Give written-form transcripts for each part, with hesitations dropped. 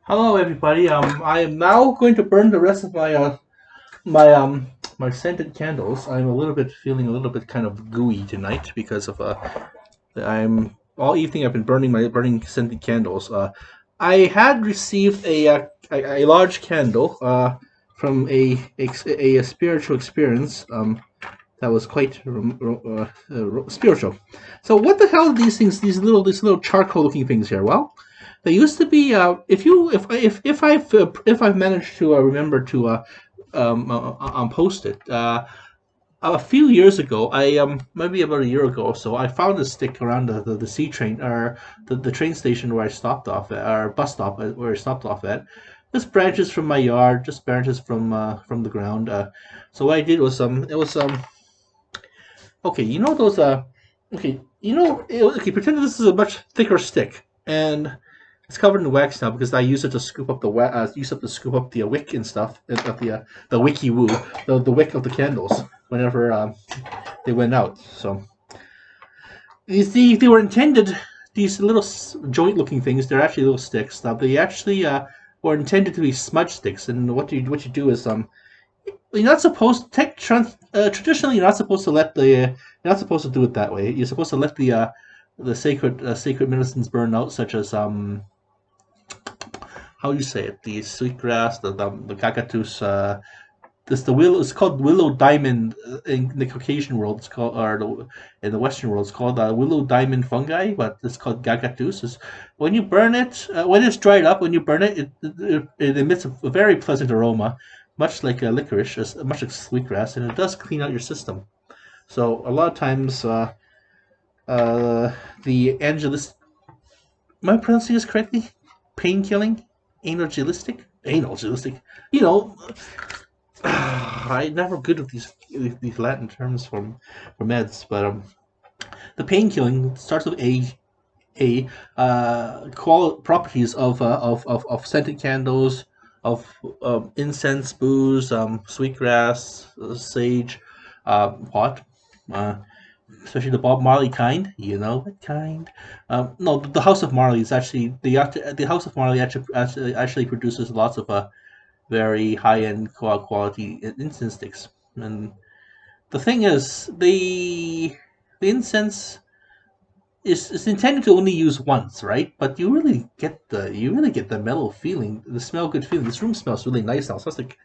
Hello, everybody. I am now going to burn the rest of my scented candles. I'm a little bit feeling a little bit kind of gooey tonight because of I'm all evening I've been burning scented candles. I had received a large candle from a spiritual experience that was quite spiritual. So what the hell are these things? These little charcoal looking things here? Well, they used to be. If I've managed to remember to post it. A few years ago, maybe about a year ago or so, I found a stick around the C train or the train station where I stopped off at, or bus stop where I stopped off at. Just branches from my yard, just branches from the ground. So what I did was it was okay, you know those okay, okay, pretend this is a much thicker stick and it's covered in wax now because I use it to scoop up the wick and stuff of the wicky woo, the wick of the candles whenever they went out. So you see, they were intended, these little joint looking things, they're actually little sticks. Now they actually were intended to be smudge sticks, and what you do is you're not supposed traditionally you're not supposed to you're not supposed to do it that way. You're supposed to let the sacred medicines burn out, such as how do you say it, the sweetgrass, the cactus, this the willow. It's called willow diamond in the Caucasian world. It's called, in the Western world, it's called willow diamond fungi, but it's called gagatus. When you burn it, when it's dried up, when you burn it, it emits a very pleasant aroma, much like licorice, much like sweetgrass, and it does clean out your system. So a lot of times, uh, the angelis, am I pronouncing this correctly? Pain killing, analgelistic. You know, I'm never good with these Latin terms for meds, but the pain killing starts with properties of scented candles, of incense, booze, sweetgrass, sage, pot, uh, especially the Bob Marley kind. You know what kind? No, the House of Marley is actually the House of Marley actually produces lots of very high end quality incense sticks. And the thing is, the incense is intended to only use once, right? But you really get the mellow feeling, the smell good feeling. This room smells really nice now. It smells like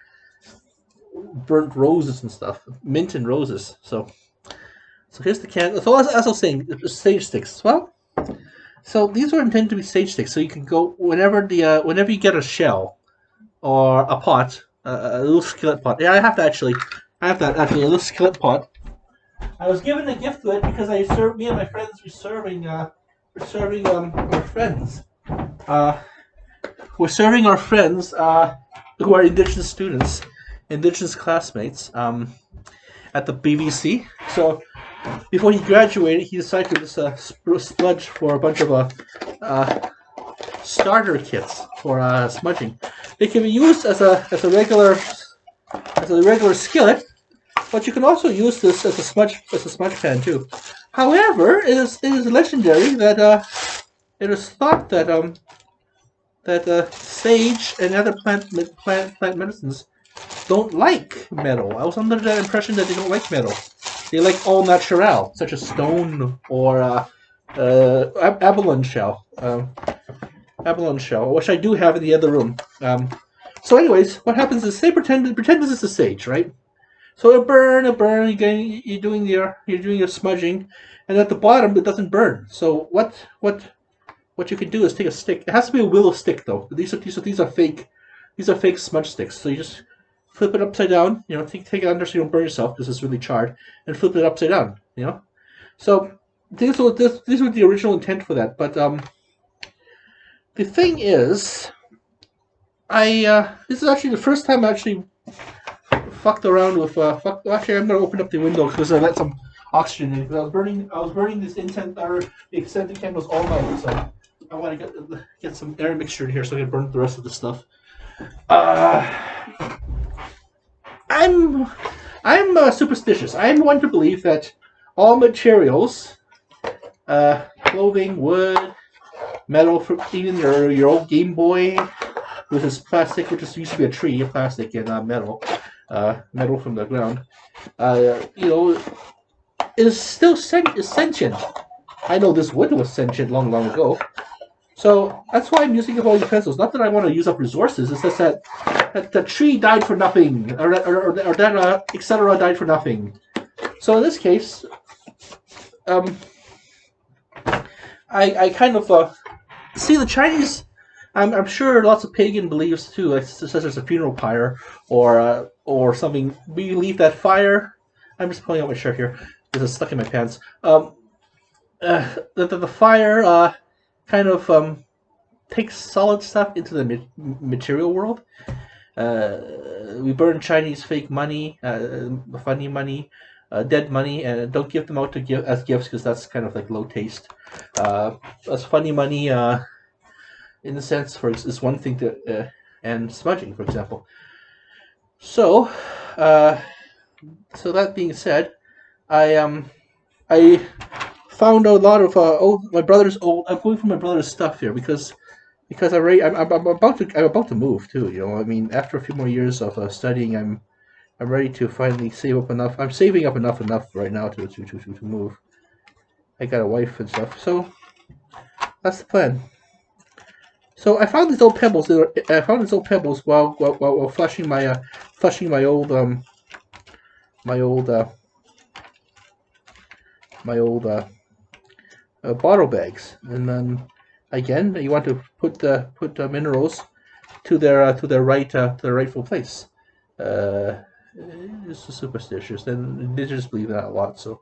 burnt roses and stuff, mint and roses. So here's the can. So as I was saying, sage sticks. Well, so these were intended to be sage sticks. So you can go whenever you get a shell or a pot, a little skillet pot. Yeah, I have that actually, a little skillet pot. I was given a gift to it because me and my friends our friends. Uh, we're serving our friends who are indigenous students, indigenous classmates at the BVC. So before he graduated, he decided to just splurge for a bunch of starter kits for smudging. They can be used as a regular skillet, but you can also use this as a smudge pan too. However, it is legendary that it is thought that sage and other plant medicines don't like metal. I was under the impression that they don't like metal. They like all natural, such as stone or abalone shell. Abalone shell, which I do have in the other room. So, anyways, what happens is, pretend this is a sage, right? So it burn, you're doing your smudging, and at the bottom it doesn't burn. So what you can do is take a stick. It has to be a willow stick though. These are fake smudge sticks. So you just flip it upside down. Take it under so you don't burn yourself because it's really charred, and flip it upside down. So these were the original intent for that. But the thing is, this is actually the first time I actually fucked around with Actually, I'm gonna open up the window because I let some oxygen in. Because I was burning this incense or the scented candles all night, so I want to get some air mixture in here so I can burn the rest of the stuff. Uh, I'm superstitious. I'm one to believe that all materials, clothing, wood, metal, even your old Game Boy, with this plastic, which used to be a tree, plastic and metal, metal from the ground. You know, is still is sentient. I know this wood was sentient long, long ago. So that's why I'm using up all these pencils. Not that I want to use up resources. It's just that the tree died for nothing, or that etc. died for nothing. So in this case, I kind of see the Chinese. I'm sure lots of pagan beliefs too, like such as a funeral pyre or something. We believe that fire. I'm just pulling out my shirt here because it's stuck in my pants. That the fire kind of takes solid stuff into the material world. We burn Chinese fake money, funny money, dead money, and don't give them out to give as gifts because that's kind of like low taste. As funny money, in a sense, is one thing to, and smudging, for example. So, so that being said, I found a lot of my brother's old. I'm going for my brother's stuff here because I'm about to move too. You know, I mean, after a few more years of studying, I'm ready to finally save up enough. I'm saving up enough right now to move. I got a wife and stuff, so that's the plan. So I found these old pebbles. I found these old pebbles while flushing my old bottle bags, and then again you want to put the minerals to their rightful place. It's superstitious, and indigenous believe that a lot. So,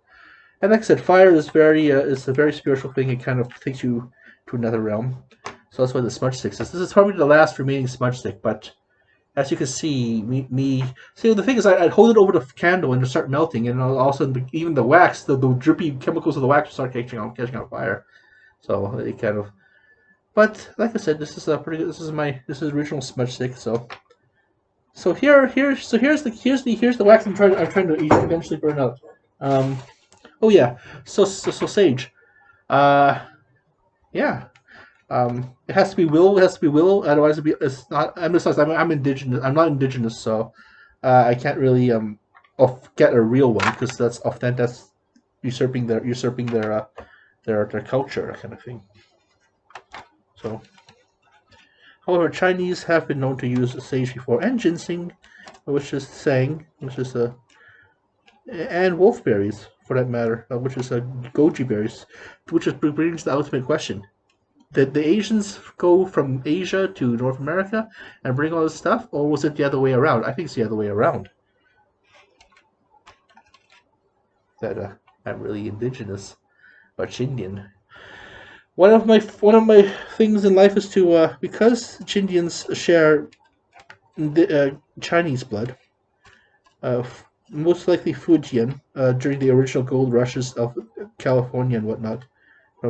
and like I said, fire is is a very spiritual thing. It kind of takes you to another realm. So that's why the smudge stick is. This is probably the last remaining smudge stick, but as you can see, see the thing is, I'd hold it over the candle and it'd start melting, and all of a sudden, even the wax, the drippy chemicals of the wax, would start catching on fire. So it kind of. But like I said, this is a pretty good. This is original smudge stick. So here's the wax I'm trying to eventually burn out. Oh yeah. So sage. Yeah. It has to be willow. It has to be willow. Otherwise, it's not. I'm indigenous. I'm not indigenous, so I can't really get a real one because that's often that's usurping their culture kind of thing. So, however, Chinese have been known to use sage before, and ginseng, which is and wolfberries for that matter, which is goji berries, which brings the ultimate question. Did the Asians go from Asia to North America and bring all this stuff, or was it the other way around? I think it's the other way around. That I'm really indigenous or Chindian. One of my things in life is to because Chindians share Chinese blood, most likely Fujian during the original gold rushes of California and whatnot.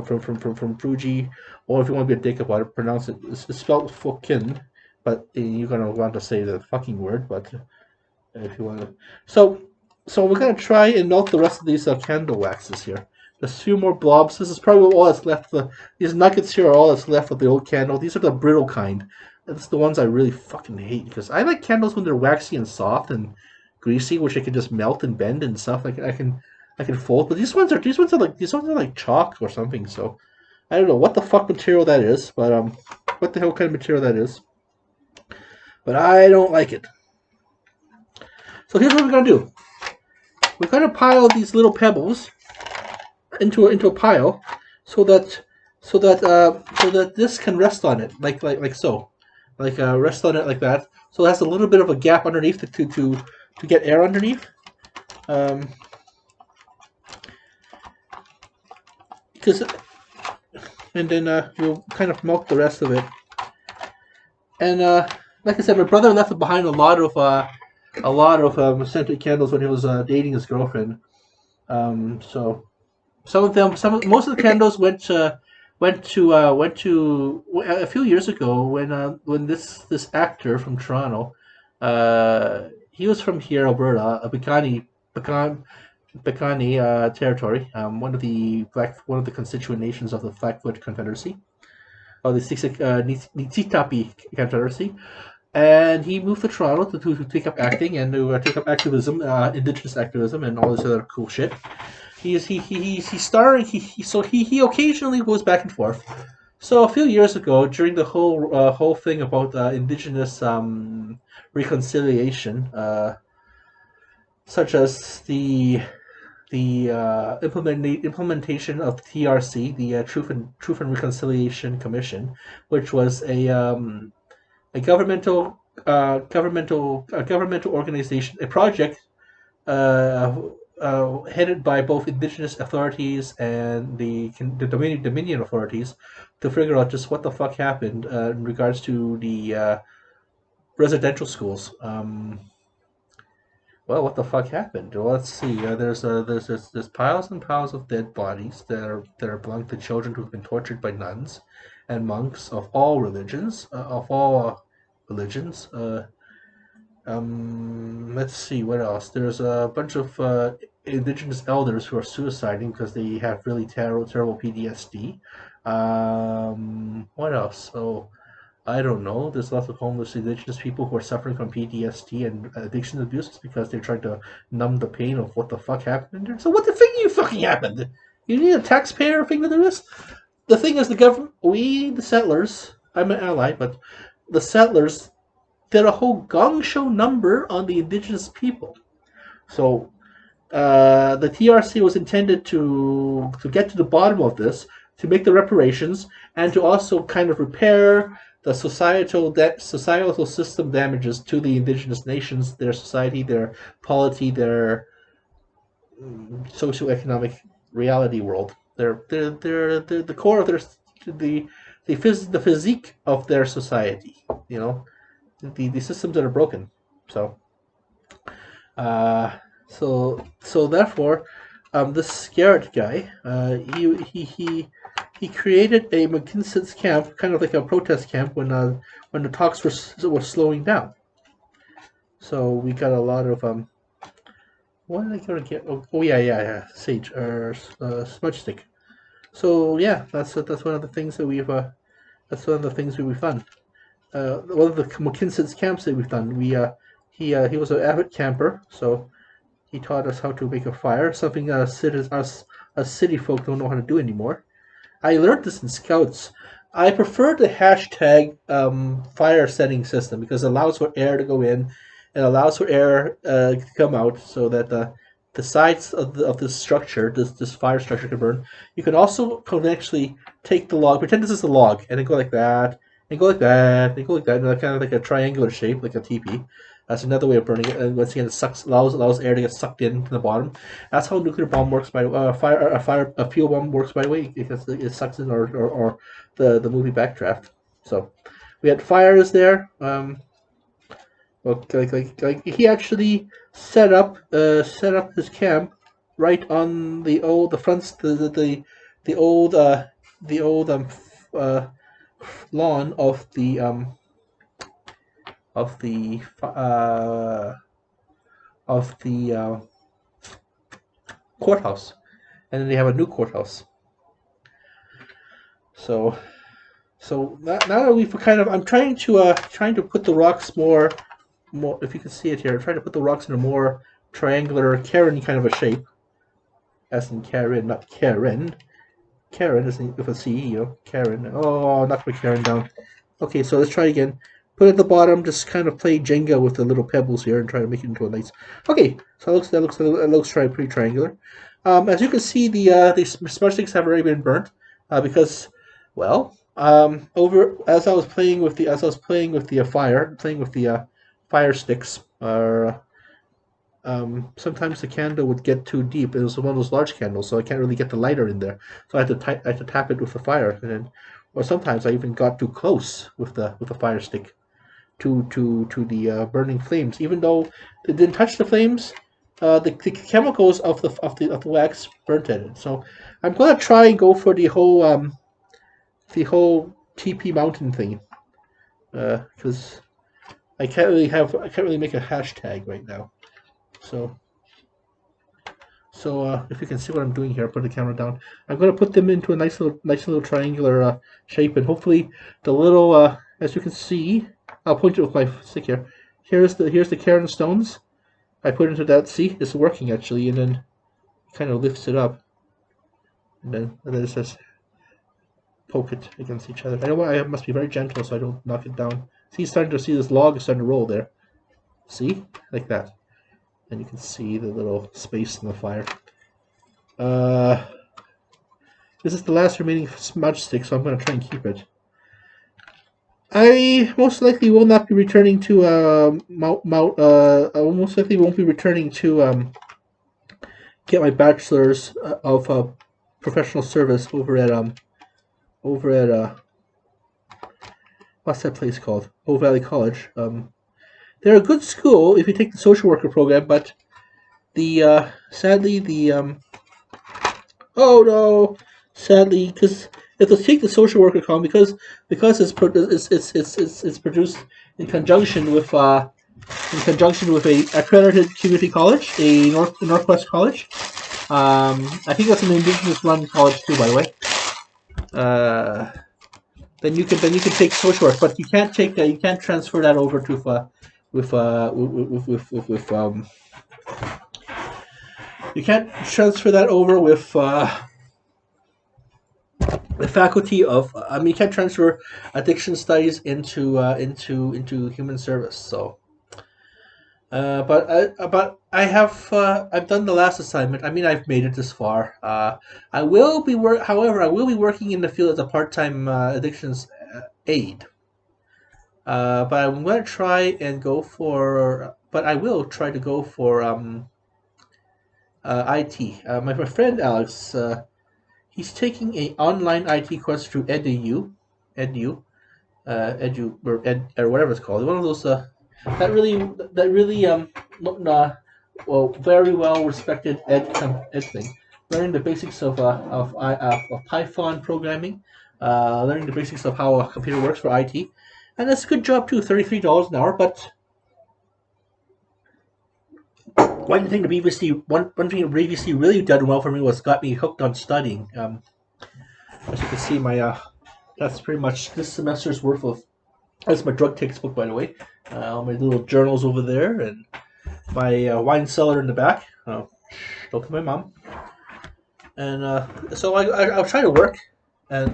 From Fuji, or if you want to be a dick about it, pronounce it. It's spelled Fokin, but you're gonna want to say the fucking word. But if you want to, so we're gonna try and melt the rest of these candle waxes here. There's a few more blobs. This is probably all that's left. These nuggets here are all that's left of the old candle. These are the brittle kind. That's the ones I really fucking hate because I like candles when they're waxy and soft and greasy, which I can just melt and bend and stuff. Like I can fold, but these ones are like chalk or something. So I don't know what the fuck material that is, but what the hell kind of material that is. But I don't like it. So here's what we're gonna do. We're gonna pile these little pebbles into a pile, so that this can rest on it, like so, rest on it like that. So it has a little bit of a gap underneath to get air underneath. And then we'll kind of melt the rest of it. And like I said, my brother left behind a lot of scented candles when he was dating his girlfriend. So most of the candles went to a few years ago when this actor from Toronto, he was from here, Alberta, Piikani territory, one of the constituent nations of the Blackfoot Confederacy. of the Nitsitapi Confederacy, and he moved to Toronto to take up acting and to take up activism, indigenous activism, and all this other cool shit. He occasionally goes back and forth. So a few years ago, during the whole thing about indigenous reconciliation, such as the implementation of the TRC, the Truth and Reconciliation Commission, which was a governmental organization, a project uh, headed by both indigenous authorities and the Dominion authorities to figure out just what the fuck happened in regards to the residential schools. Well, what the fuck happened? Well, let's see. There's piles and piles of dead bodies that are belonging to children who've been tortured by nuns and monks of all religions. Let's see what else. There's a bunch of indigenous elders who are suiciding because they have really terrible PTSD. What else? So I don't know. There's lots of homeless indigenous people who are suffering from PTSD and addiction abuses because they're trying to numb the pain of what the fuck happened there. So what the thing you fucking happened? You need a taxpayer thing to do this? The thing is, the government, we, the settlers, I'm an ally, but the settlers did a whole gong show number on the indigenous people. So the TRC was intended to get to the bottom of this, to make the reparations, and to also kind of repair the societal system damages to the indigenous nations, their society, their polity, their socioeconomic reality world. They're the core of their the physique of their society. You know, the systems that are broken. So, so therefore, this Scarrett guy, he created a McKinsey's camp, kind of like a protest camp when the talks were slowing down. So we got a lot of what did I go to get? Oh yeah, sage or smudge stick. So yeah, that's one of the things that we've done. One of the McKinsey's camps that we've done. He was an avid camper, so he taught us how to make a fire, something us city folk don't know how to do anymore. I learned this in Scouts. I prefer the hashtag fire setting system because it allows for air to go in and allows for air to come out so that the sides of the structure, this fire structure, can burn. You can also actually take the log, pretend this is a log, and then go like that, and go like that, and go like that, and kind of like a triangular shape, like a teepee. That's another way of burning it. And once again, it allows air to get sucked into the bottom. That's how a nuclear bomb works. A fuel bomb works, by the way, because it sucks in or the movie Backdraft. So we had fires there. Well, like he actually set up his camp right on the old lawn of the uh, of the courthouse, and then they have a new courthouse. So now that we've kind of, I'm trying to put the rocks more. If you can see it here, I'm trying to put the rocks in a more triangular Karen kind of a shape, as in Karen, not Karen. Karen is with a C, you know, Karen. Oh, knocked my Karen down. Okay, so let's try again. Put it at the bottom, just kind of play Jenga with the little pebbles here and try to make it into a nice. Okay, so it looks pretty triangular. As you can see, the smudge sticks have already been burnt because, well, over as I was playing with the fire sticks, sometimes the candle would get too deep. It was one of those large candles, so I can't really get the lighter in there. So I had to tap it with the fire, and then, or sometimes I even got too close with the fire stick to the burning flames. Even though it didn't touch the flames, the chemicals of the wax burnt it. So I'm gonna try and go for the whole TP mountain thing, because I can't really make a hashtag right now. So So if you can see what I'm doing here, put the camera down. I'm going to put them into a nice little triangular shape, and hopefully the little, as you can see, I'll point it with my stick here. Here's the cairn stones. I put into that. See, it's working actually, and then kind of lifts it up, and then it says poke it against each other. I know I must be very gentle so I don't knock it down. See, starting to see this log is starting to roll there. See, like that, and you can see the little space in the fire. This is the last remaining smudge stick, so I'm going to try and keep it. I most likely will not be returning to I most likely won't be returning to get my bachelor's of professional service over at what's that place called? Old Valley College. They're a good school if you take the social worker program, but the sadly the oh no, sadly, because if you take the social worker column, because it's produced in conjunction with a accredited community college, a Northwest college. I think that's an indigenous run college too, by the way. Then you can take social work, but you can't transfer that over to with you can't transfer that over with the faculty of. I mean, you can't transfer addiction studies into human service. So, but I have I've done the last assignment. I mean, I've made it this far. However, I will be working in the field as a part-time addictions aid. But I'm gonna try and go for. But I will try to go for IT. My friend Alex. He's taking a online IT course through or whatever it's called. One of those well, very well respected ed thing. Learning the basics of Python programming, learning the basics of how a computer works for IT, and that's a good job too. $33 an hour, but one thing the previously really done well for me was got me hooked on studying. As you can see, my that's pretty much this semester's worth of. That's my drug textbook, by the way. All my little journals over there, and my wine cellar in the back. Don't tell my mom. And so I'll try to work and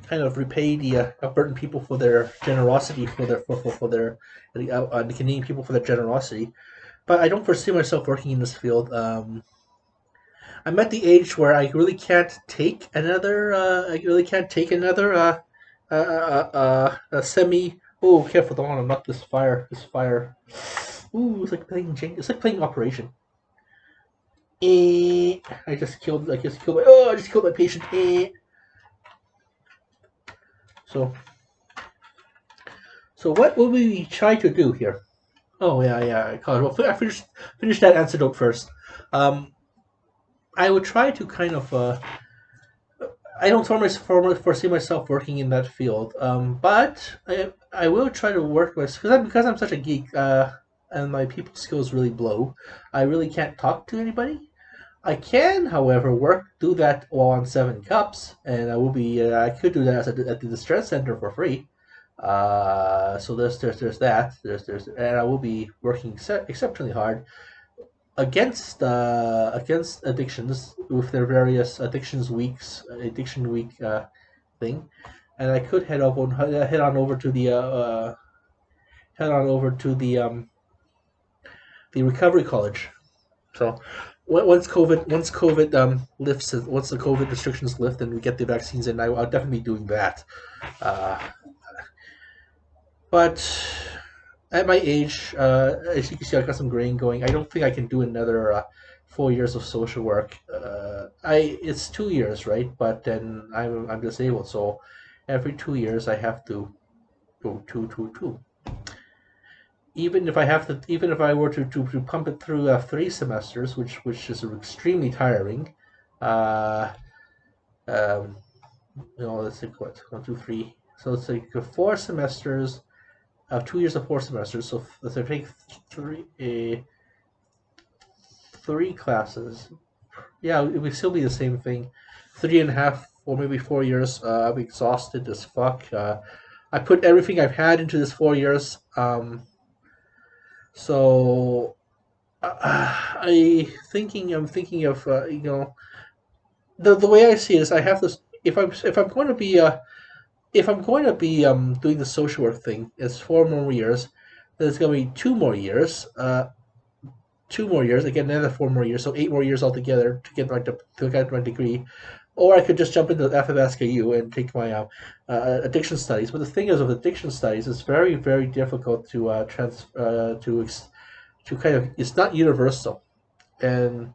kind of repay the Albertan people for their generosity, for their the Canadian people for their generosity. But I don't foresee myself working in this field. I'm at the age where I really can't take another. Semi. Oh, careful! Don't want to knock this fire. This fire. Ooh, it's like playing. It's like playing Operation. I just killed. I just killed my patient. So. So what will we try to do here? Oh yeah. Well, I finish that antidote first. I would try to kind of. I don't foresee myself working in that field, but I will try to work with because I'm such a geek and my people skills really blow. I really can't talk to anybody. I can, however, do that while on 7 cups, and I could do that at the distress center for free. So there's that. And I will be working exceptionally hard against addictions with their various addiction week thing, and I could head on over to the recovery college. So once COVID lifts, once the COVID restrictions lift and we get the vaccines in, I'll definitely be doing that. Uh, but at my age, as you can see, I got some grain going. I don't think I can do another 4 years of social work. It's 2 years, right? But then I'm disabled, so every 2 years I have to go two. Even if I were to pump it through 3 semesters, which is extremely tiring. Uh, let's think what 1, 2, 3. So it's like 4 semesters. 2 years of 4 semesters. So let's say take 3 classes. Yeah, it would still be the same thing. 3.5 or maybe 4 years. I'm exhausted as fuck. I put everything I've had into this 4 years. So I'm thinking of the way I see it is I have this. If I'm going to be doing the social work thing, it's 4 more years. Then it's going to be 2 more years. 2 more years, again, another 4 more years, so 8 more years altogether to get my degree. Or I could just jump into FFSKU and take my addiction studies. But the thing is, with addiction studies, it's very, very difficult to kind of, it's not universal, and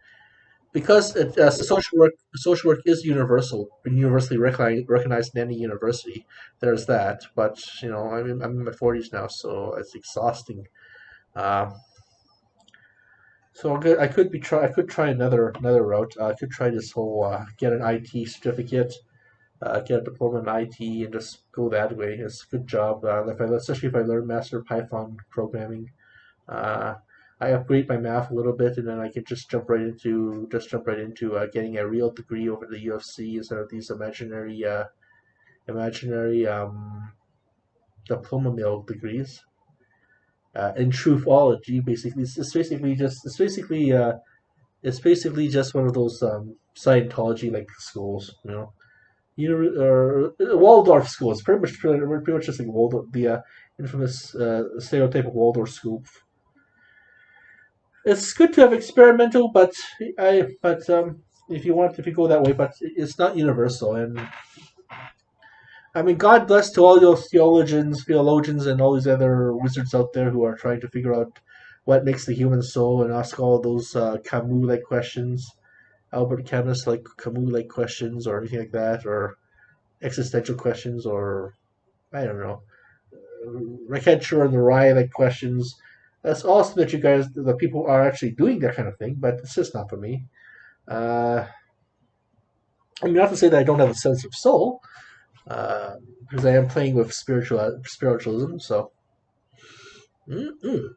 because social work is universally recognized in any university. There's that, but I'm in my 40s now, so it's exhausting. Uh, So I could try another route. I could try this whole get an IT certificate, get a diploma in IT, and just go that way. It's a good job. Especially if I learn master Python programming, uh, I upgrade my math a little bit, and then I can just jump right into getting a real degree over the UFC instead of these imaginary diploma mill degrees. In truthology, basically, it's basically just one of those Scientology like schools, or Waldorf schools. Pretty much just like Waldorf, the infamous stereotype of Waldorf school. It's good to have experimental, but if you go that way, but it's not universal. And I mean, God bless to all those theologians, and all these other wizards out there who are trying to figure out what makes the human soul and ask all those Camus-like questions, Albert Camus like Camus-like questions, or anything like that, or existential questions, or I don't know, Rakecher and the Rye like questions. That's awesome that the people are actually doing that kind of thing, but it's just not for me. Uh, I mean, not to say that I don't have a sense of soul, because I am playing with spiritualism. So, mm-mm.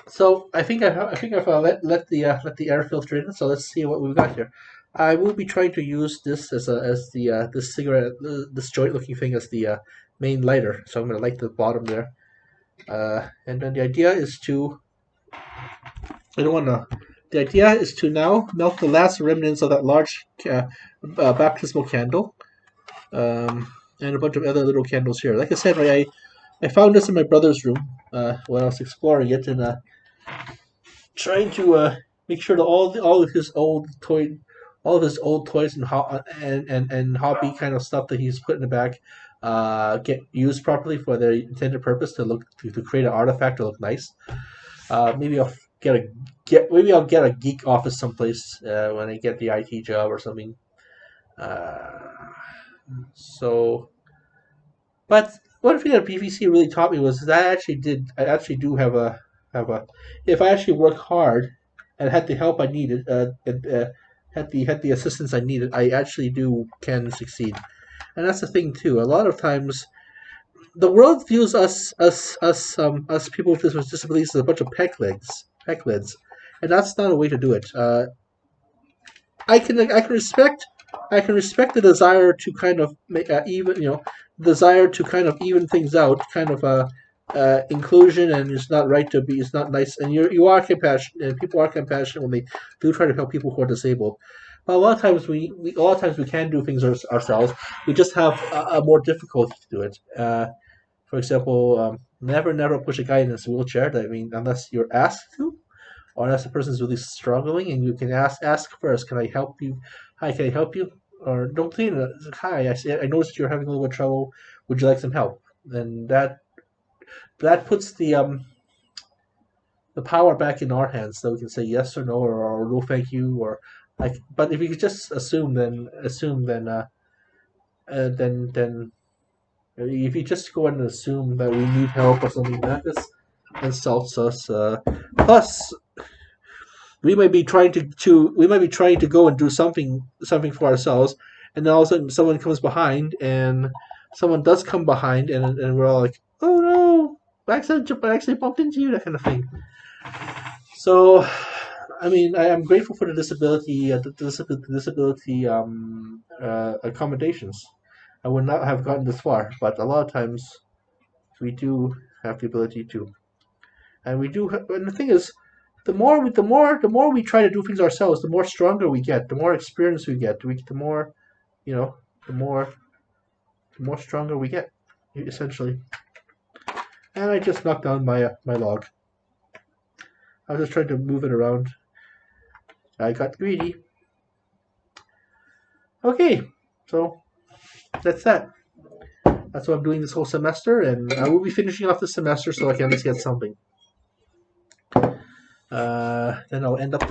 So I've let the air filter in. So let's see what we've got here. I will be trying to use this as the this cigarette this joint looking thing as the main lighter. So I'm going to light the bottom there. And then the idea is to I don't want to. The idea is to now melt the last remnants of that large baptismal candle, and a bunch of other little candles here. Like I said, I found this in my brother's room when I was exploring it, and trying to make sure that all of his old toys and hobby kind of stuff that he's put in the back get used properly for their intended purpose to create an artifact to look nice. Maybe I'll get a geek office someplace when I get the IT job or something. Uh, so, but one thing that PVC really taught me was that I actually do have a if I actually work hard and had the help I needed, and had the assistance I needed, I actually can succeed. And that's the thing too. A lot of times, the world views us people with disabilities as a bunch of peck legs, and that's not a way to do it. I can respect the desire to kind of make desire to kind of even things out, kind of inclusion, and it's not nice, and you are compassionate, and people are compassionate when they do try to help people who are disabled. But a lot of times we can do things ourselves. We just have a more difficulty to do it. For example, never push a guy in his wheelchair. I mean, unless you're asked to, or unless the person's really struggling, and you can ask first, "Can I help you? Hi, can I help you?" Or don't clean it. Hi, I noticed you're having a little bit of trouble. Would you like some help? And that puts the power back in our hands, so we can say yes or no, or no, thank you, or like. But if you could just then if you just go and assume that we need help or something, that just insults us. Plus, we might be trying to go and do something for ourselves, and then all of a sudden someone comes behind, and someone does come behind, and we're all like, oh no, I accidentally bumped into you, that kind of thing. So I mean, I am grateful for the disability, disability accommodations. I would not have gotten this far, but a lot of times we do have the ability to, and we do. And the thing is, the more we try to do things ourselves, the more stronger we get, the more experience we get. The more, you know, the more, the more stronger we get, essentially. And I just knocked down my log. I was just trying to move it around. I got greedy. Okay, so that's that. That's what I'm doing this whole semester, and I will be finishing off this semester so I can at least get something. Then I'll end up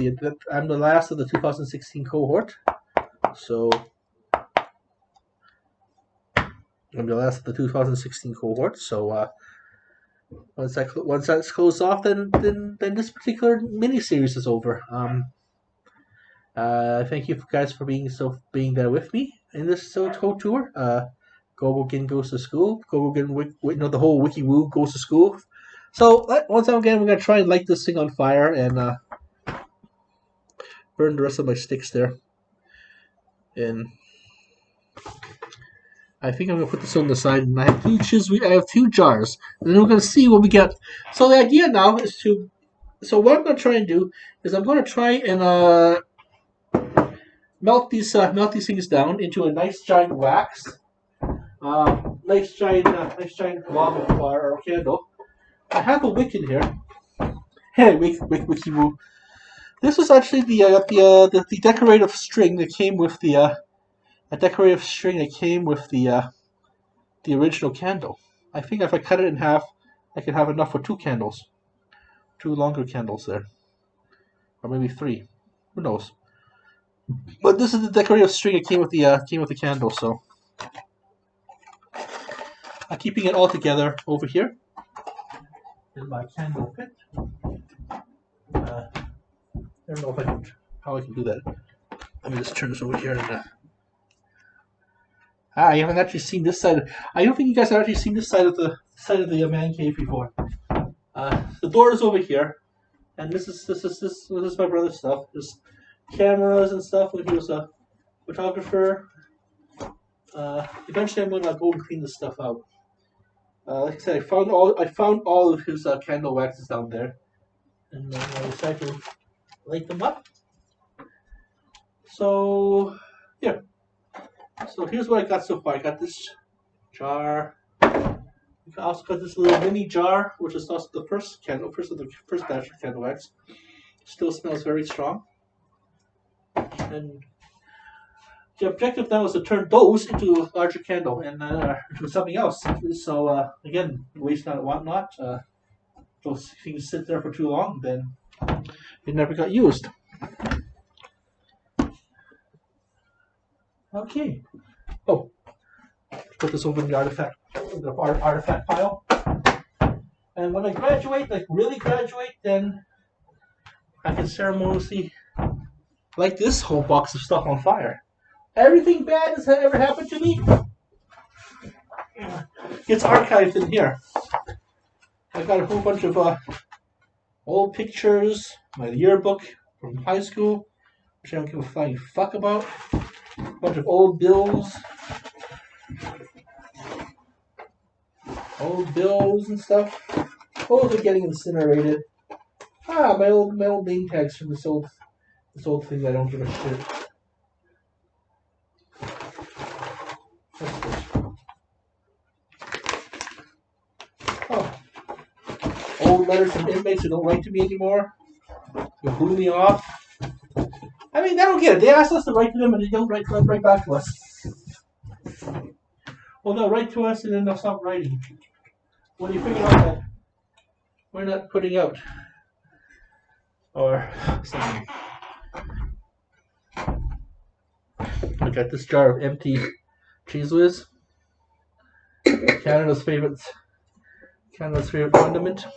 I'm the last of the 2016 cohort, so I'm the last of the 2016 cohort. So once that's closed off, then this particular mini series is over. Thank you guys for being there with me in this whole tour. Gobogan goes to school. Gobogan, the whole Wiki Woo goes to school. So once again, we're gonna try and light this thing on fire and burn the rest of my sticks there. And I think I'm gonna put this on the side. And I have two jars, and then we're gonna see what we get. So the idea now is to. So what I'm gonna try and do is I'm gonna try and melt these things down into a nice giant wax. Nice giant blob of fire or candle. I have a wick in here. Hey, wiki woo. This was actually the decorative string that came with the the original candle. I think if I cut it in half, I could have enough for two candles, two longer candles there, or maybe three. Who knows? But this is the decorative string that came with the candle. So I'm keeping it all together over here in my candle pit. I don't know how I can do that. Let me just turn this over here and. I haven't actually seen this side. I don't think you guys have actually seen this side of the man cave before. The door is over here, and this is my brother's stuff. There's cameras and stuff. When he was a photographer. Eventually, I'm gonna go and clean this stuff out. Like I said, I found all of his candle waxes down there, and I decided to light them up. So yeah. So here's what I got so far. I got this jar. I also got this little mini jar, which is also the first batch of candle wax. Still smells very strong. And the objective now is to turn those into a larger candle and into something else. So again, waste not, want not. Those things sit there for too long, then it never got used. Okay. Oh, put this over in the artifact pile. And when I graduate, like really graduate, then I can ceremoniously light this whole box of stuff on fire. Everything bad that's ever happened to me gets archived in here. I got a whole bunch of old pictures, my yearbook from high school, which I don't give a flying fuck about. A bunch of old bills and stuff. Those are getting incinerated. My old name tags from this old thing that I don't give a shit. Oh, old letters from inmates who don't write to me anymore. Who blew me off. I mean, I don't get it. They ask us to write to them, and they don't write back to us. Well, they'll write to us, and then they'll stop writing. When you figure out that we're not putting out or something. I got this jar of empty Cheeze Whiz. Canada's favorite condiment.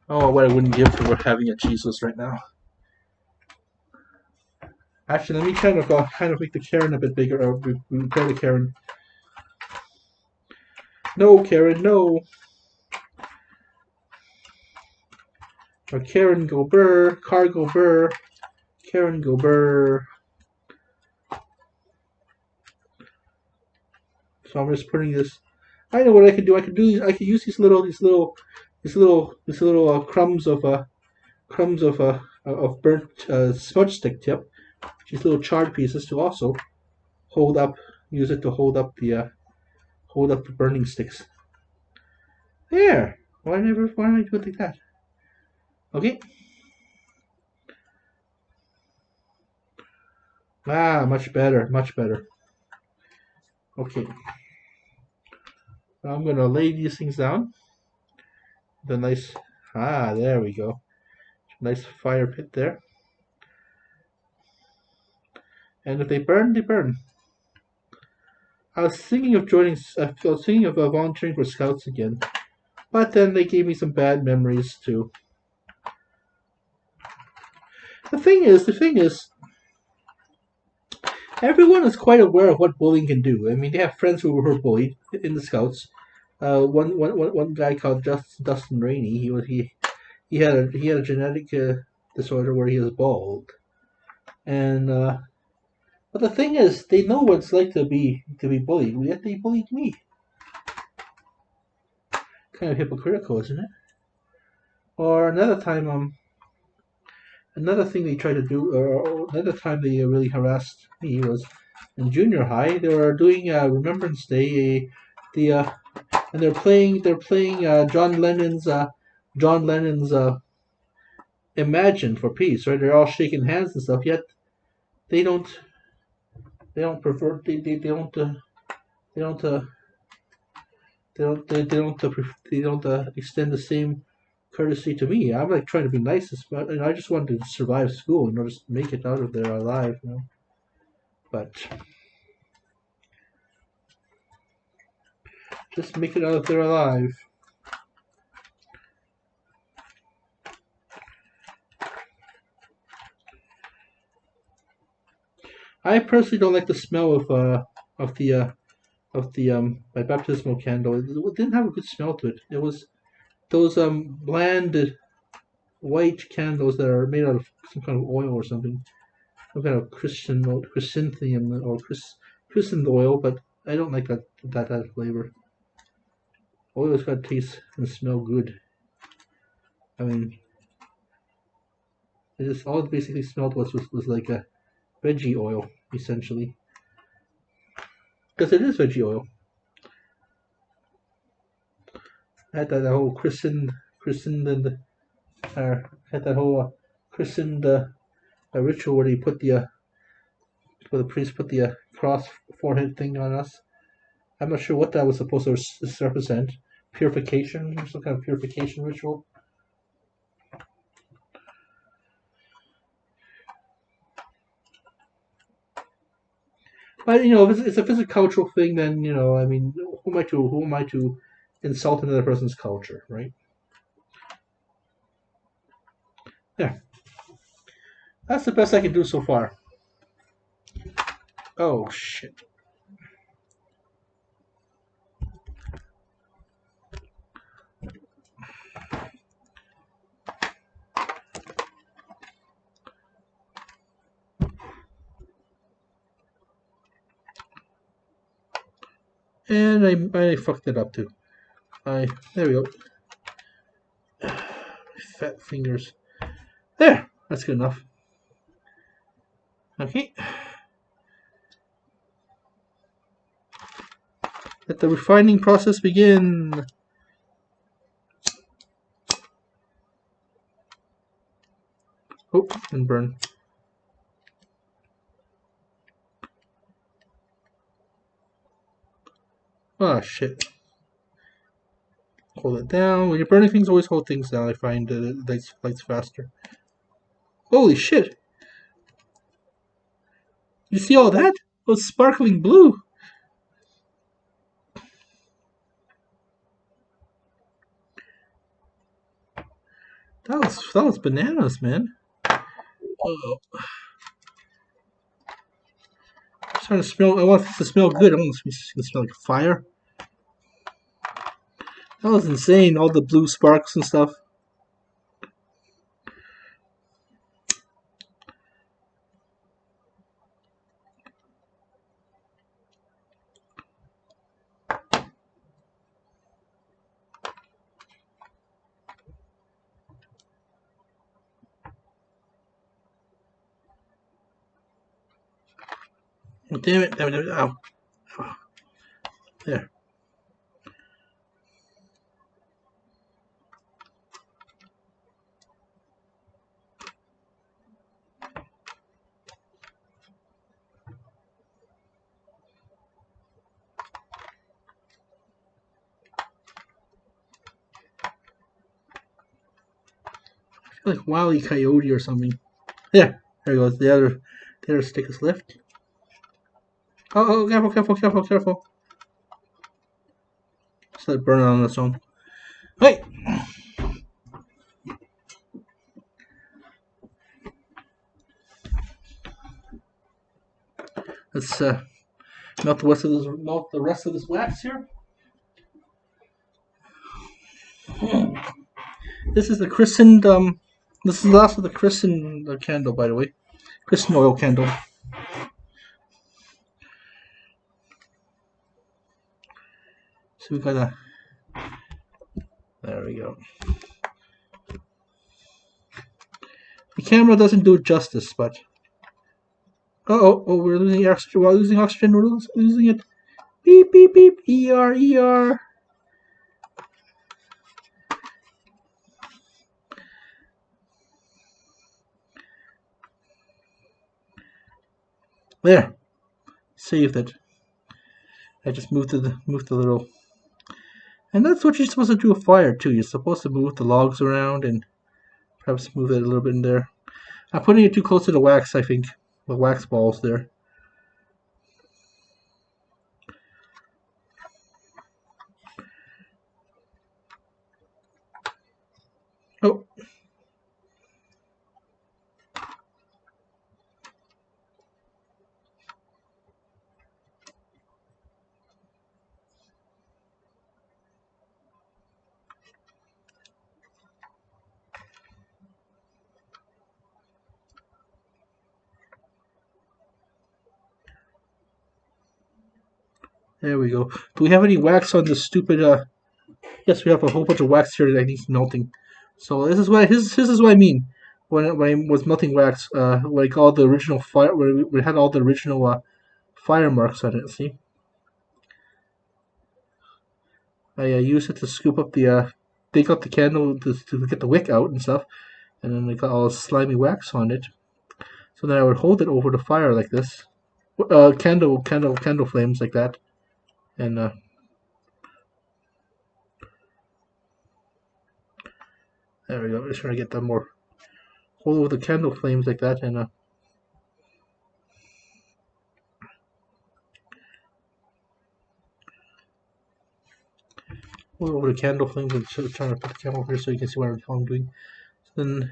Oh, what I wouldn't give for having a Cheeze Whiz right now. Actually, let me kind of make the Karen a bit bigger, or repair the Karen. No, Karen, no. Or Karen go burr, car go burr, Karen go burr. So I'm just putting this. I know what I can do. I can use these little crumbs of burnt smudge stick tip. These little charred pieces to also hold up. Use it to hold up the burning sticks. There. Why did I do it like that? Okay. Ah, much better, much better. Okay. Now I'm gonna lay these things down. The nice, there we go. Nice fire pit there. And if they burn, they burn. I was thinking of volunteering for Scouts again, but then they gave me some bad memories too. The thing is, everyone is quite aware of what bullying can do. I mean, they have friends who were bullied in the Scouts. One guy called Dustin Rainey. He had a genetic disorder where he was bald, and but the thing is, they know what it's like to be bullied. Yet they bullied me. Kind of hypocritical, isn't it? Or another time, another thing they tried to do, or another time they really harassed me was in junior high. They were doing Remembrance Day, and they're playing John Lennon's Imagine for Peace, right? They're all shaking hands and stuff. Yet they don't prefer they don't they don't they don't extend the same courtesy to me. I'm like trying to be nice, but I just wanted to survive school, just make it out of there alive, But just make it out of there alive. I personally don't like the smell of my baptismal candle. It didn't have a good smell to it. It was those bland white candles that are made out of some kind of oil or something. Some kind of chrysanthemum or christened oil, but I don't like that flavor. Oil's got to taste and smell good. I mean, all it basically smelled was like a veggie oil, essentially. Because it is veggie oil. I had that whole christened and had that whole christened ritual where they put where the priest put the cross forehead thing on us. I'm not sure what that was supposed to represent. Purification, some kind of purification ritual. But if it's a physical cultural thing, then I mean, who am I to insult another person's culture, right? Yeah, that's the best I can do so far. Oh shit. And I fucked it up too. There we go. Fat fingers. There, that's good enough. Okay. Let the refining process begin. Oh, and burn. Oh shit. Hold it down. When you're burning things, always hold things down. I find that it lights faster. Holy shit! You see all that? It was sparkling blue. That was bananas, man. Oh. I'm trying to smell. I want it to smell good. I want it to smell like fire. That was insane. All the blue sparks and stuff. Oh, damn it, damn it, damn it. Ow. There. I feel like Wile E. Coyote or something. There goes. The other stick is left. Oh, careful, careful, careful, careful. Just let it burn on its own. Wait! Let's melt the rest of this wax here. This is the christened this is the last of the christened candle, by the way. Christened oil candle. So we got there we go. The camera doesn't do it justice, but oh, we're losing oxygen. We're losing oxygen. We're losing it. Beep, beep, beep. ER, ER. There. Saved it. I just moved the little. And that's what you're supposed to do with fire too. You're supposed to move the logs around and perhaps move it a little bit in there. I'm putting it too close to the wax, I think. The wax balls there. Oh. There we go. Do we have any wax on this stupid yes, we have a whole bunch of wax here that needs melting. So this is what I mean when I was melting wax. Like all the original fire, when we had all the original fire marks on it. See, I used it to scoop up the dig up the candle to get the wick out and stuff, and then we got all slimy wax on it. So then I would hold it over the fire like this, candle flames like that, and there we go. Just trying to get them more. Hold over the candle flames like that, and hold over the candle flames and trying to put the camera over here so you can see what I'm doing. Then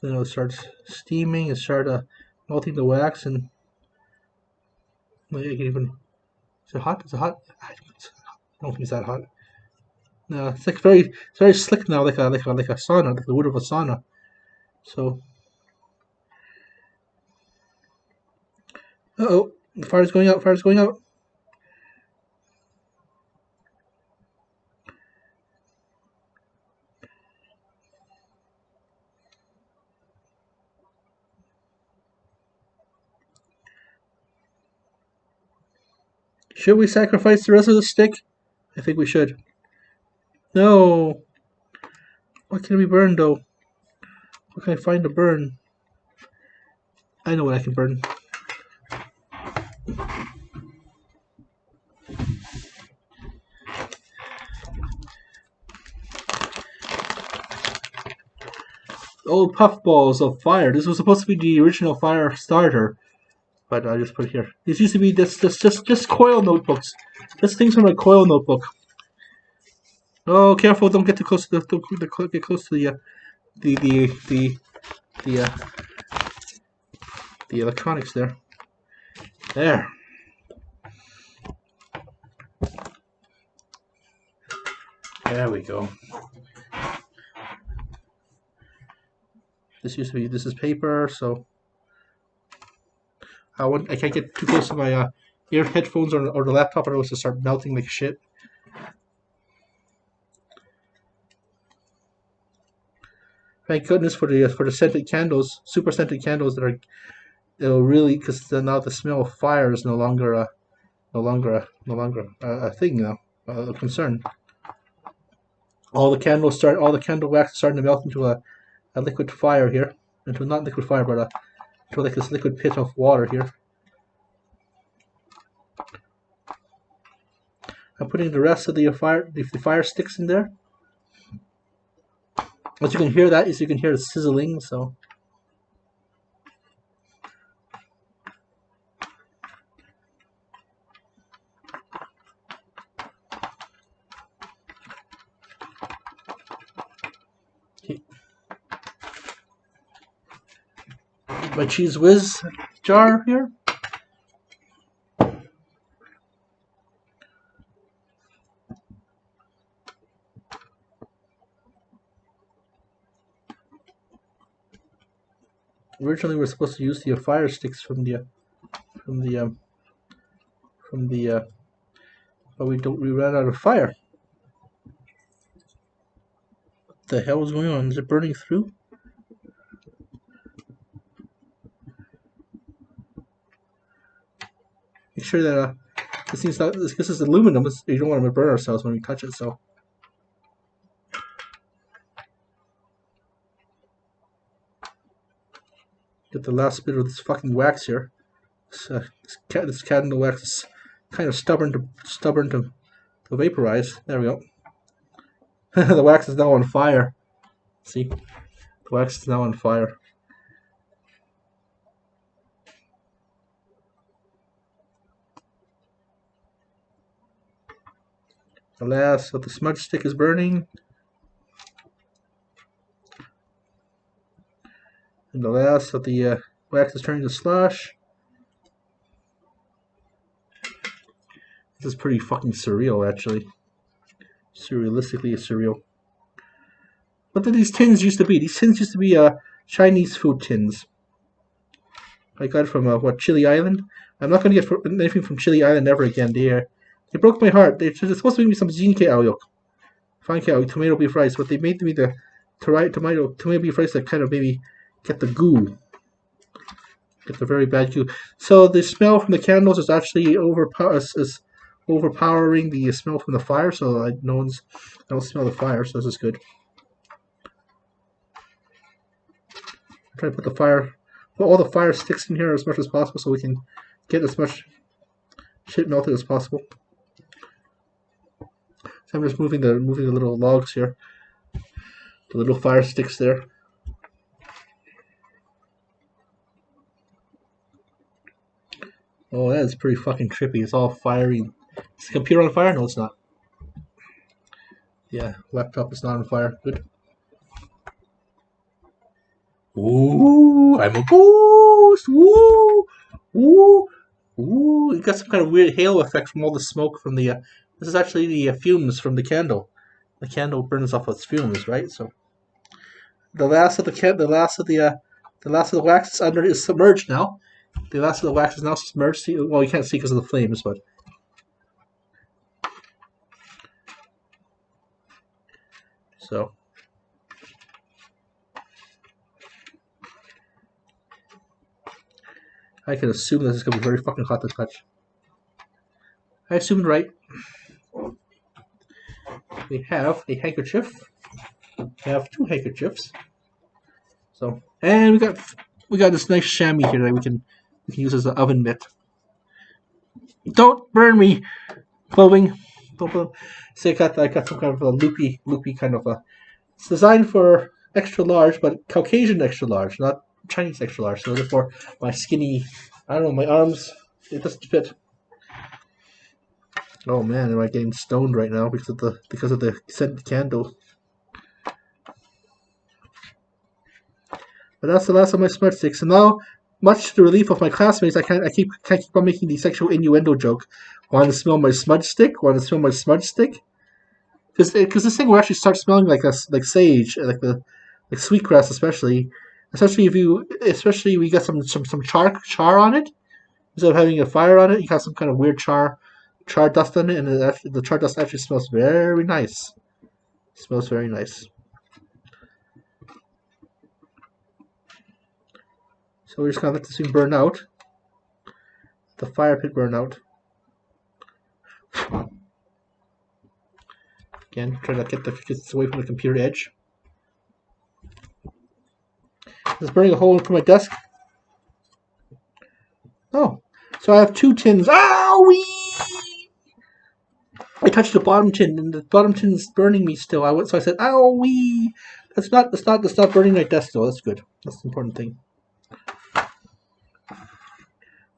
it'll start steaming and start melting the wax, and you can even. Is it hot? Is it hot? I don't think it's that hot. No, it's like very slick now, like a sauna, like the wood of a sauna. So, the fire's going out. Fire's going out. Should we sacrifice the rest of the stick? I think we should. No. What can we burn though? What can I find to burn? I know what I can burn. Old puffballs of fire. This was supposed to be the original fire starter, but I just put it here. This used to be just coil notebooks, just things from a coil notebook. Oh, careful! Don't get too close to get close to the electronics there. There. There we go. This is paper, so I can't get too close to my ear headphones or the laptop, or else to start melting like shit. Thank goodness for the scented candles, super scented candles that are it'll really, because now the smell of fire is no longer a thing now, a concern. All the candle wax is starting to melt into a liquid fire here, into not liquid fire, but into like this liquid pit of water here. I'm putting the rest of the fire sticks in there. What you can hear is you can hear the sizzling. So my Cheeze Whiz jar here. Originally, we were supposed to use the fire sticks but we ran out of fire. What the hell is going on? Is it burning through? Make sure that this is aluminum. You don't want to burn ourselves when we touch it. So get the last bit of this fucking wax here. This candle wax is kind of stubborn to vaporize. There we go. The wax is now on fire. See, the wax is now on fire. The last of the smudge stick is burning. And the last of the wax is turning to slush. This is pretty fucking surreal, actually. Surrealistically surreal. What did these tins used to be? These tins used to be Chinese food tins. I got it from Chili Island. I'm not going to get anything from Chili Island ever again. They broke my heart. They're supposed to make me some zine aoyok, fine tomato beef rice, but they made me the tomato beef rice that kind of maybe get the goo, get the very bad goo. So the smell from the candles is actually overpowering the smell from the fire. So I don't smell the fire. So this is good. I'm trying to put all the fire sticks in here as much as possible, so we can get as much shit melted as possible. So I'm just moving the little logs here, the little fire sticks there. Oh, that is pretty fucking trippy. It's all fiery. Is the computer on fire? No, it's not. Yeah, laptop is not on fire. Good. Ooh, I'm a ghost. Ooh, ooh, ooh. You got some kind of weird halo effect from all the smoke from the. This is actually the fumes from the candle. The candle burns off its fumes, right? So the last of the wax is submerged now. The last of the wax is now submerged. Well, you can't see because of the flames, but so. I can assume this is going to be very fucking hot to touch. I assumed right. We have a handkerchief. We have 2 handkerchiefs. So, and we got this nice chamois here that we can use as an oven mitt. Don't burn me, clothing. Don't burn. So I got some kind of a loopy kind of a. It's designed for extra large, but Caucasian extra large, not Chinese extra large. So therefore, my skinny, I don't know, my arms, it doesn't fit. Oh man, am I getting stoned right now because of the scented candle? But that's the last of my smudge sticks. And now, much to the relief of my classmates, I can't keep on making the sexual innuendo joke. Want to smell my smudge stick? Want to smell my smudge stick? Because this thing will actually start smelling like sage, like sweetgrass, especially if we got some char on it. Instead of having a fire on it, you got some kind of weird char dust on it, and the char dust actually smells very nice. It smells very nice. So we're just gonna let this thing burn out. The fire pit burn out. Again, try to get this away from the computer edge. It's burning a hole into my desk. Oh, so I have 2 tins. Owie! I touched the bottom tin, and the bottom tin is burning me still. So I said, "Owie!" That's not burning my desk though. That's good. That's the important thing.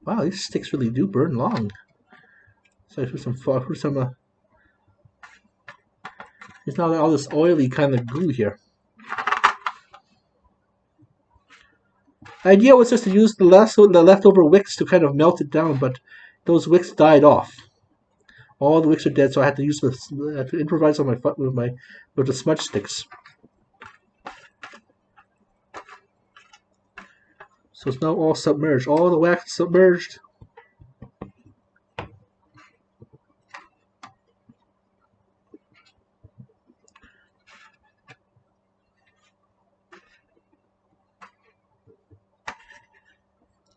Wow, these sticks really do burn long. So I put some. It's not all this oily kind of goo here. The idea was just to use the leftover wicks to kind of melt it down, but those wicks died off. All the wicks are dead, so I had to use I had to improvise on with the smudge sticks. So it's now all submerged. All the wax submerged.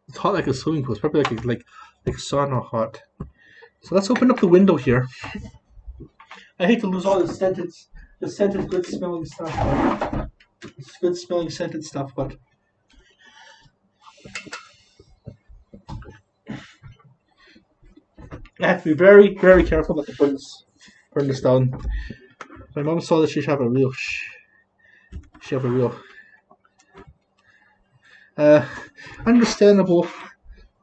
It's hot like a swimming pool. It's probably like sauna hot. So let's open up the window here. I hate to lose all the scented good smelling stuff. It's good smelling scented stuff, but I have to be very, very careful not to burn this down. My mom saw that she should have a real understandable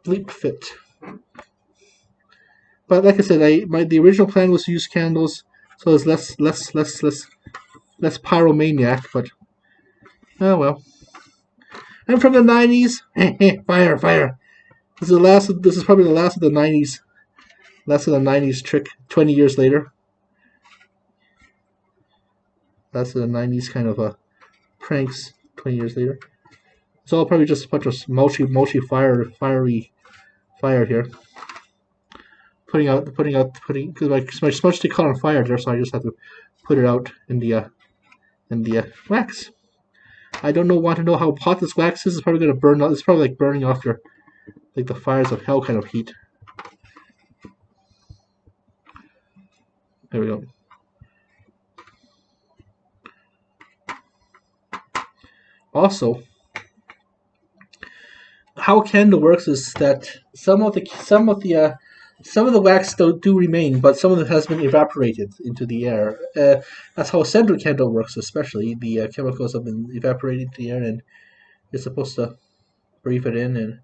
bleep fit. But like I said, the original plan was to use candles, so there's less pyromaniac. But oh well. I'm from the '90s. Fire. This is probably the last of the '90s. Last of the '90s trick. 20 years later. Last of the '90s kind of pranks. 20 years later. It's all probably just a bunch of multi fiery fire here. Because my smudge stick caught on fire there, so I just have to put it out in the wax. I want to know how hot this wax is. It's probably gonna burn out. It's probably like burning off like the fires of hell kind of heat. There we go. Also, how a candle works is that some of the wax do remain, but some of it has been evaporated into the air. That's how a center candle works, especially. The chemicals have been evaporated into the air, and you're supposed to breathe it in. And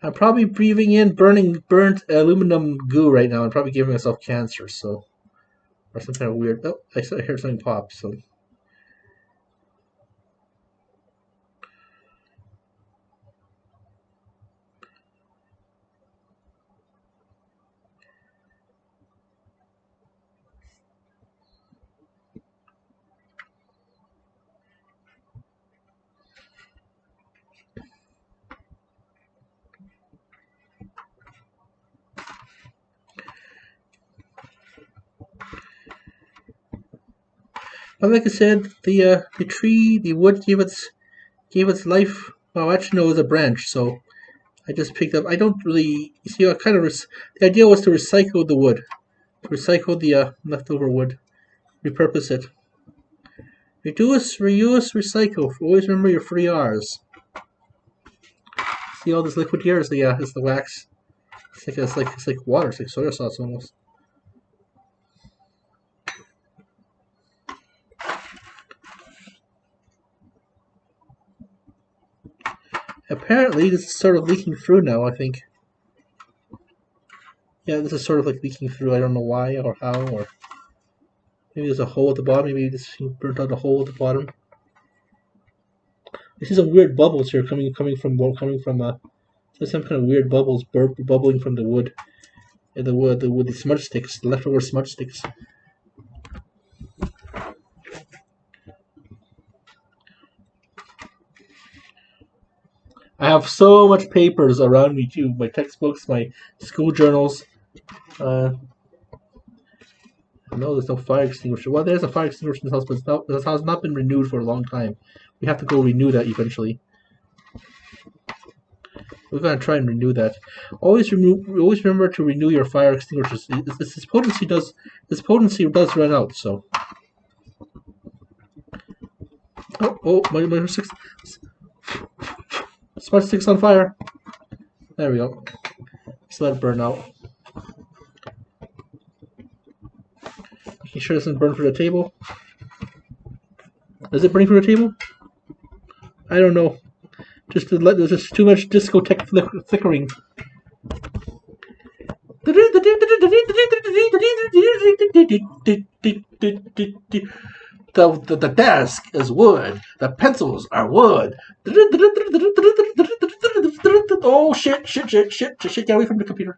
I'm probably breathing in burnt aluminum goo right now. I'm probably giving myself cancer, or some kind of weird. Oh, I heard something pop. So. But like I said, the wood gave its life. Well, actually, no, it was a branch, so I just picked up. I don't really see. The idea was to recycle the wood, to recycle the leftover wood, repurpose it. Reduce, reuse, recycle. Always remember your 3 R's. See all this liquid here is the wax. It's like water. It's like soy sauce almost. Apparently, this is sort of leaking through now, I think. Yeah, this is sort of like leaking through. I don't know why or how, or maybe there's a hole at the bottom. Maybe this burnt out a hole at the bottom. I see some weird bubbles here coming from some kind of weird bubbles bubbling from the wood. The smudge sticks, the leftover smudge sticks. I have so much papers around me too. My textbooks, my school journals. No, there's no fire extinguisher. Well, there's a fire extinguisher in the house, but this house has not been renewed for a long time. We have to go renew that eventually. We're gonna try and renew that. Always remember to renew your fire extinguishers. This potency does run out. So. Oh, my 6. Smudge sticks on fire. There we go. Just let it burn out. Making sure it doesn't burn through the table. Is it burning through the table? I don't know. There's just too much discotheque flickering. The desk is wood. The pencils are wood. Oh shit! Get away from the computer.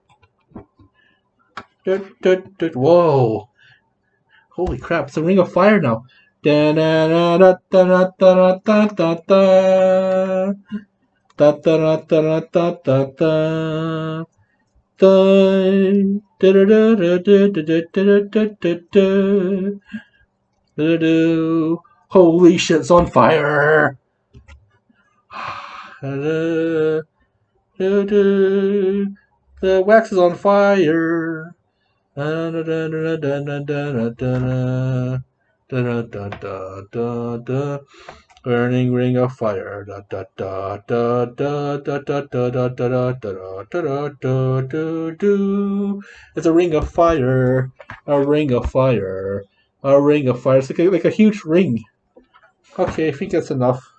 Whoa! Holy crap! It's a ring of fire now. Holy shit, it's on fire! The wax is on fire. Burning ring of fire. It's a ring of fire. A ring of fire. A ring of fire. It's like a huge ring. Okay, I think that's enough.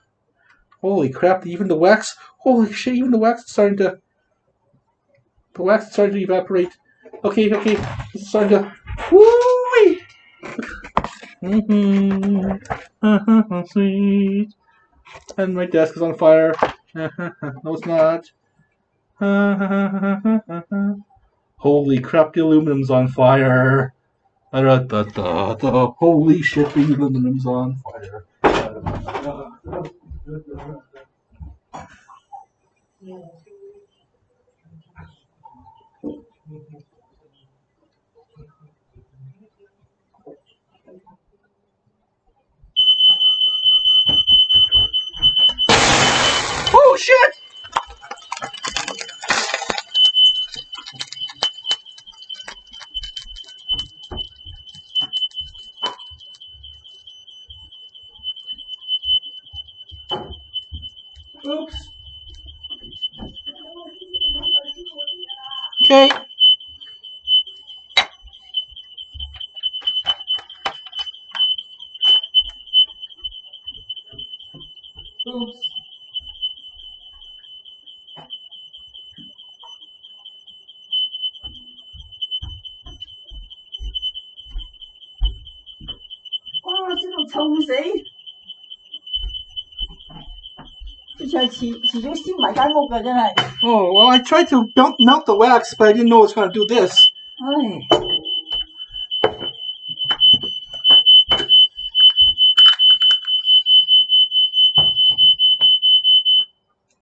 Holy crap! Even the wax. Holy shit! Even the wax is starting to. The wax is starting to evaporate. Okay. It's starting to. Woo-wee! Sweet. And my desk is on fire. No, it's not. Holy crap, the aluminum's on fire. Holy shit, the aluminum's on fire. Oh shit! Oops. Okay. Oops.哇，这种臭死！之前始終燒埋間屋㗎，真係。Oh, well, I tried to melt the wax, but I didn't know it was going to do this. 唉。